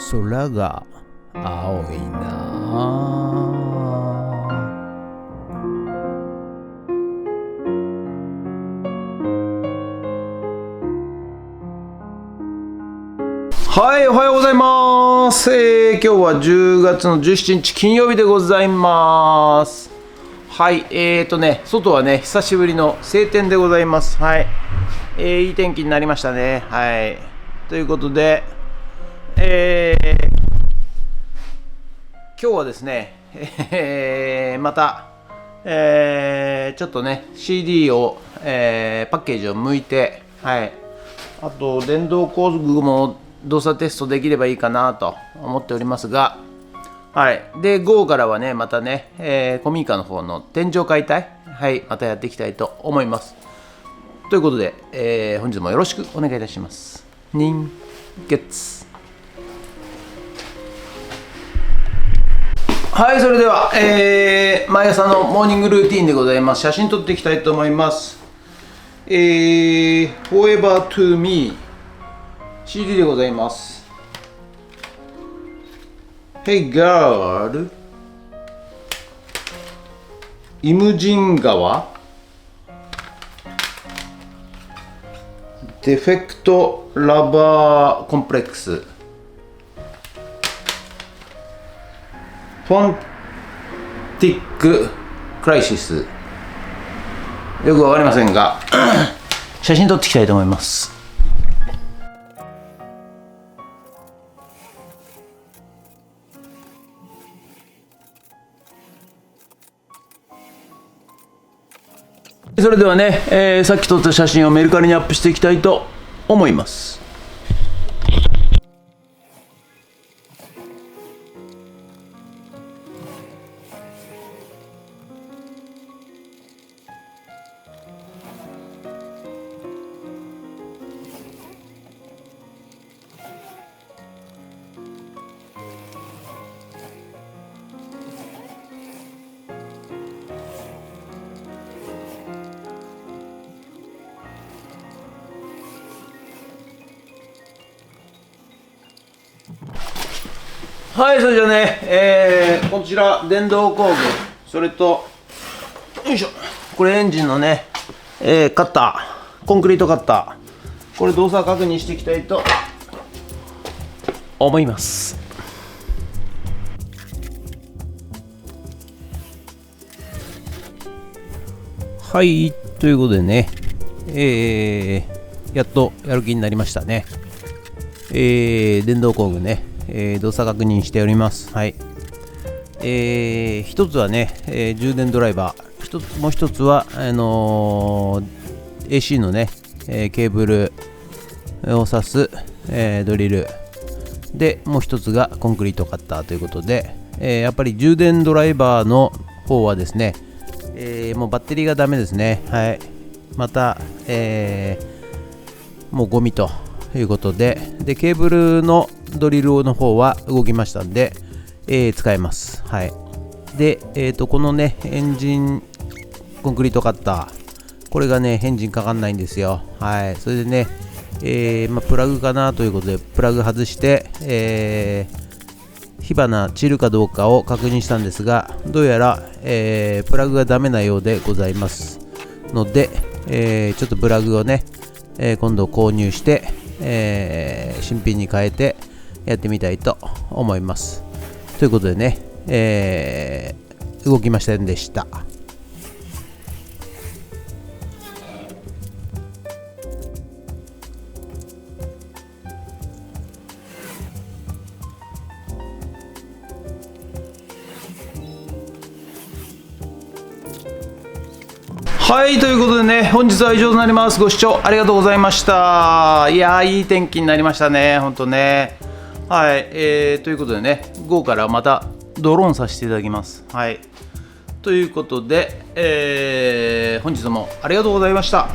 空が青いな。はい、おはようございます。今日は10月の17日金曜日でございます。はい、外はね、久しぶりの晴天でございます。はい、いい天気になりましたね。はい、ということで、今日はですね、また、ちょっとね CD を、パッケージを剥いて、はい、あと電動工具も動作テストできればいいかなと思っておりますが、はい、で午後からはねまたね、古民家の方の天井解体、はい、またやっていきたいと思います。ということで、本日もよろしくお願いいたします。人月。はい、それでは、毎朝のモーニングルーティンでございます。写真撮っていきたいと思います。Forever to Me CD でございます。Hey girl、 イムジン川、デフェクトラバーコンプレックス、フォンティッククライシス、よくわかりませんが写真撮っていきたいと思います。それではね、さっき撮った写真をメルカリにアップしていきたいと思います。はい、それじゃあね、こちら電動工具、それとよいしょ、これエンジンのね、カッター、コンクリートカッター、これ動作確認していきたいと思います。はい、ということでね、やっとやる気になりましたね。電動工具ね、動作確認しております。はい。一つはね、充電ドライバー、もう一つはAC のね、ケーブルを挿す、ドリルで、もう一つがコンクリートカッターということで、やっぱり充電ドライバーの方はですね、もうバッテリーがダメですね。はい。また、もうゴミということで、ケーブルのドリルの方は動きましたんで、使えます。はい。で、このね、エンジンコンクリートカッター、これがね、エンジンかかんないんですよ。はい。それでね、プラグかなということで、プラグ外して、火花散るかどうかを確認したんですが、どうやら、プラグがダメなようでございますので、ちょっとプラグをね、今度購入して、新品に変えてやってみたいと思います。ということでね、動きませんでした。はい、ということでね、本日は以上となります。ご視聴ありがとうございました。いやー、いい天気になりましたね、ほんとね。はい、ということでね、午後からまたドローンさせていただきます。はい。ということで、本日もありがとうございました。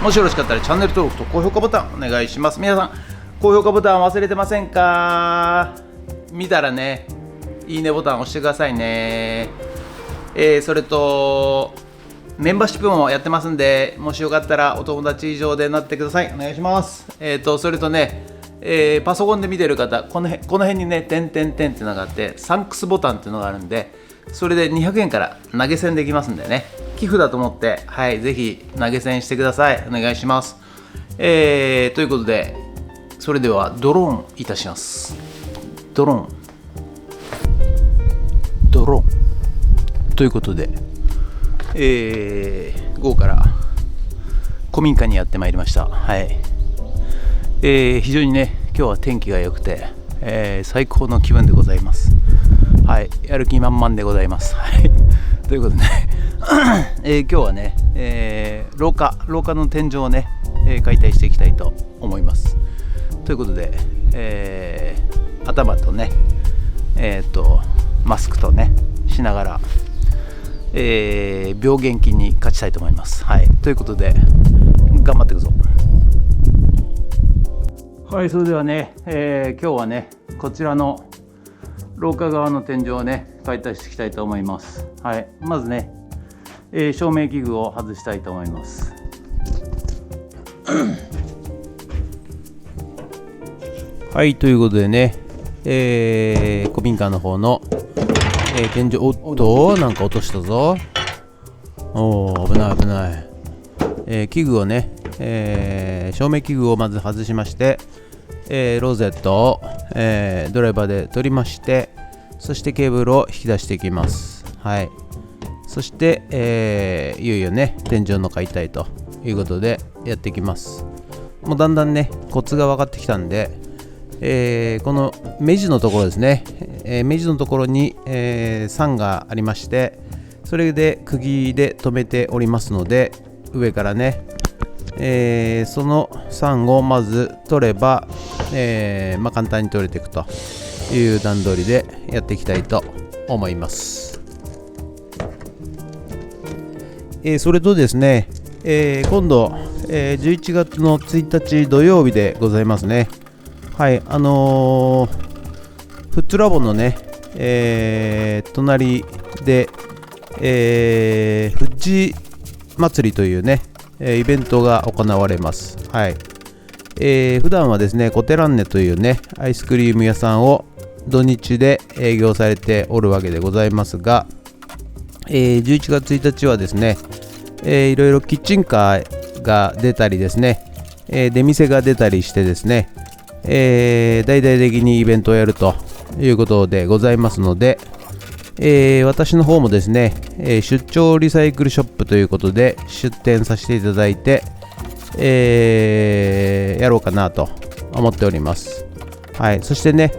もしよろしかったらチャンネル登録と高評価ボタンお願いします。皆さん、高評価ボタン忘れてませんか？見たらね、いいねボタン押してくださいね。それと、メンバーシップもやってますんで、もしよかったらお友達以上でなってください。お願いします。それとね、パソコンで見てる方、この辺にね、点々点ってのがあって、サンクスボタンっていうのがあるんで、それで200円から投げ銭できますんでね、寄付だと思って、はい、ぜひ投げ銭してください。お願いします。ということで、それではドローンいたします。ドローンということで、午後から古民家にやってまいりました。はい。非常にね、今日は天気が良くて、最高の気分でございます。はい、やる気満々でございます。はい、ということで、今日はね、廊下の天井をね、解体していきたいと思います。ということで、頭とね、マスクとね、しながら、病原菌に勝ちたいと思います。はい、ということで、頑張っていくぞ。はい、それではね、今日はね、こちらの廊下側の天井をね、解体していきたいと思います。はい、まずね、照明器具を外したいと思います。はい、ということでね、古民家の方の、天井、おっと、なんか落としたぞ。危ない危ない。器具をね、照明器具をまず外しまして、ロゼットを、ドライバーで取りまして、そしてケーブルを引き出していきます。はい。そして、いよいよね、天井の解体ということでやっていきます。もうだんだんね、コツが分かってきたんで、この目地のところですね、目地のところに、酸がありまして、それで釘で留めておりますので、上からね、その酸をまず取れば、簡単に取れていくという段取りでやっていきたいと思います。それとですね、今度、11月の1日土曜日でございますね。はい、フッツラボのね、隣で、富士祭りというね、イベントが行われます。はい。普段はですね、コテランネというね、アイスクリーム屋さんを土日で営業されておるわけでございますが、11月1日はですね、いろいろキッチンカーが出たりですね、出店が出たりしてですね、大々的にイベントをやるということでございますので、私の方もですね、出張リサイクルショップということで出店させていただいて、やろうかなと思っております。はい、そしてね、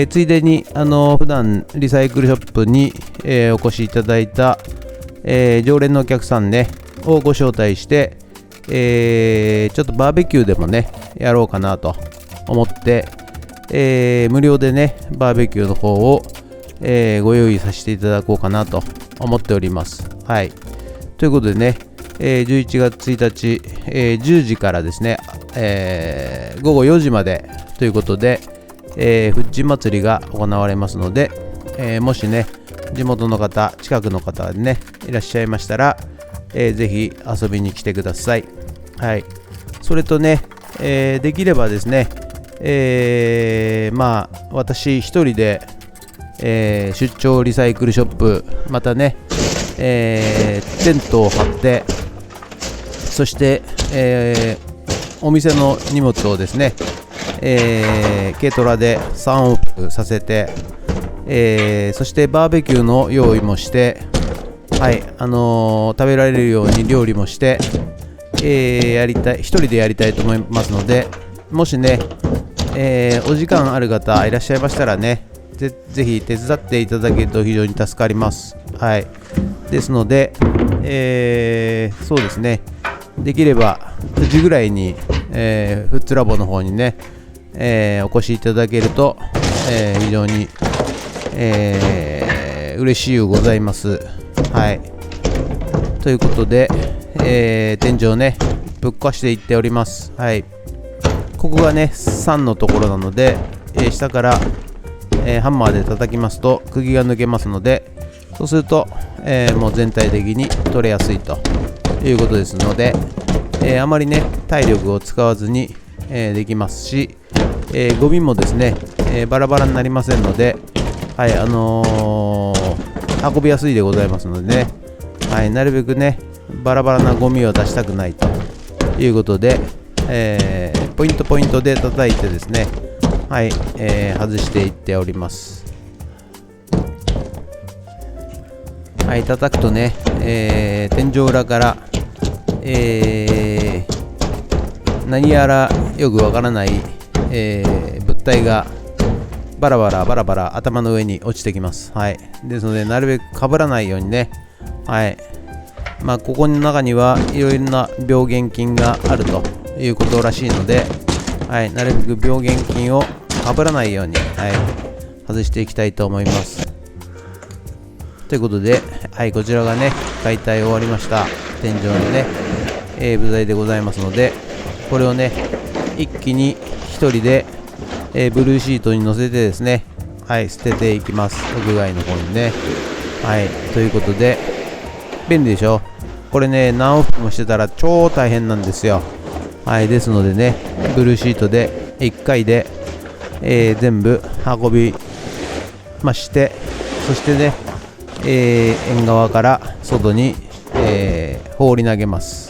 ついでに普段リサイクルショップに、お越しいただいた、常連のお客さんねをご招待して、ちょっとバーベキューでもねやろうかなと思って、無料でねバーベキューの方を、ご用意させていただこうかなと思っております。はい。ということでね、11月1日、10時からですね、午後4時までということで、富士祭りが行われますので、もしね、地元の方、近くの方でね、いらっしゃいましたら、ぜひ遊びに来てください。はい。それとね、できればですね、私一人で、出張リサイクルショップ、またね、テントを張って、そして、お店の荷物をですね、軽トラで3往復させて、そしてバーベキューの用意もして、はい、食べられるように料理もして、一人でやりたいと思いますので、もしね、お時間ある方いらっしゃいましたらね、ぜひ手伝っていただけると非常に助かります。はい。ですので、そうですね、できれば9時ぐらいに、フッツラボの方にね、お越しいただけると、非常に、嬉しいございます。はい。ということで、天井ね、ぶっ壊していっております。はい。ここがね、3のところなので、下から、ハンマーで叩きますと釘が抜けますので、そうすると、もう全体的に取れやすいということですので、あまりね体力を使わずに、できますし、ゴミもですね、バラバラになりませんので、はい、運びやすいでございますのでね、はい、なるべくね、バラバラなゴミを出したくないということで、ポイントポイントで叩いてですね、はい、外していっております。はい、叩くとね、天井裏から、何やらよくわからない、物体がバラバラ頭の上に落ちてきます。はい、ですのでなるべくかぶらないようにね、はい、ここの中にはいろいろな病原菌があるということらしいので、はい、なるべく病原菌をかぶらないように、はい、外していきたいと思います。ということで、はい、こちらがね、解体終わりました天井のね、部材でございますので、これをね、一気に1人で、ブルーシートに乗せてですね、はい、捨てていきます。屋外の方にね。はい、ということで、便利でしょ。これね、何往復もしてたら超大変なんですよ。はい、ですのでね、ブルーシートで1回で、全部運びまして、そしてね、縁側から外に、放り投げます。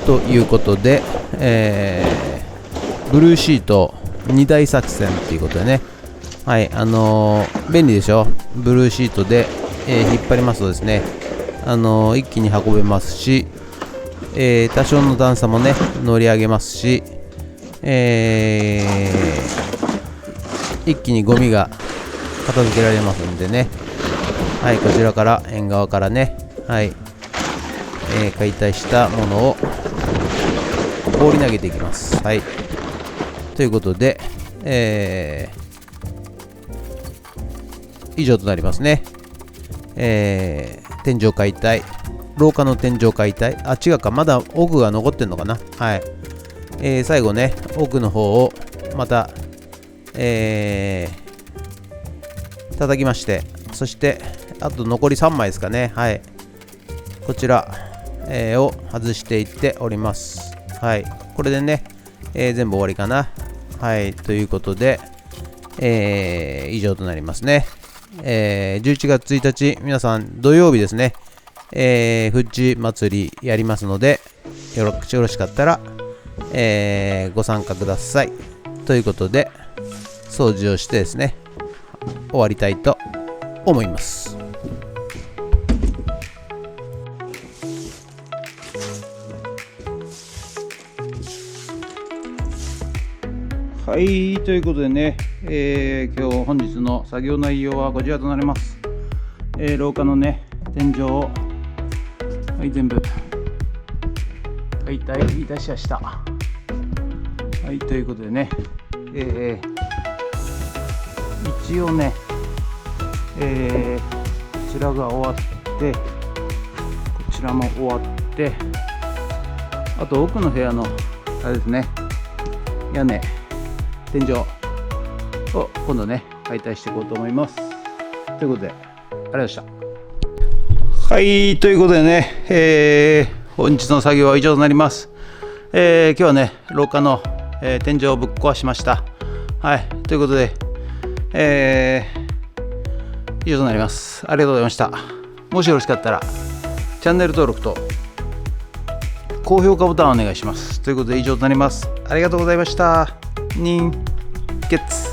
ということで、ブルーシート2台作戦ということでね、はい、便利でしょ。ブルーシートで、引っ張りますとですね、一気に運べますし、多少の段差もね乗り上げますし、一気にゴミが片付けられますんでね、はい、こちらから縁側からね、はい、解体したものを放り投げていきます。はい、ということで、以上となりますね。天井解体、廊下の天井解体、違うか、まだ奥が残ってんのかな。はい、最後ね、奥の方をまた、叩きまして、そしてあと残り3枚ですかね。はい、こちら、を外していっております。はい、これでね、全部終わりかな。はい、ということで、以上となりますね。11月1日、皆さん土曜日ですね、富士祭りやりますので、よろしかったら、ご参加ください。ということで、掃除をしてですね、終わりたいと思います。はい、ということでね、本日の作業内容はこちらとなります。廊下のね、天井を、はい、全部解体いたしました。はい、ということでね、一応ね、こちらが終わって、こちらも終わって、あと奥の部屋のあれですね、屋根、天井を今度ね解体していこうと思います。ということで、ありがとうございました。はい、ということでね、本日の作業は以上となります。今日はね、廊下の、天井をぶっ壊しました。はい、ということで、以上となります。ありがとうございました。もしよろしかったらチャンネル登録と高評価ボタンをお願いします。ということで以上となります。ありがとうございました。人決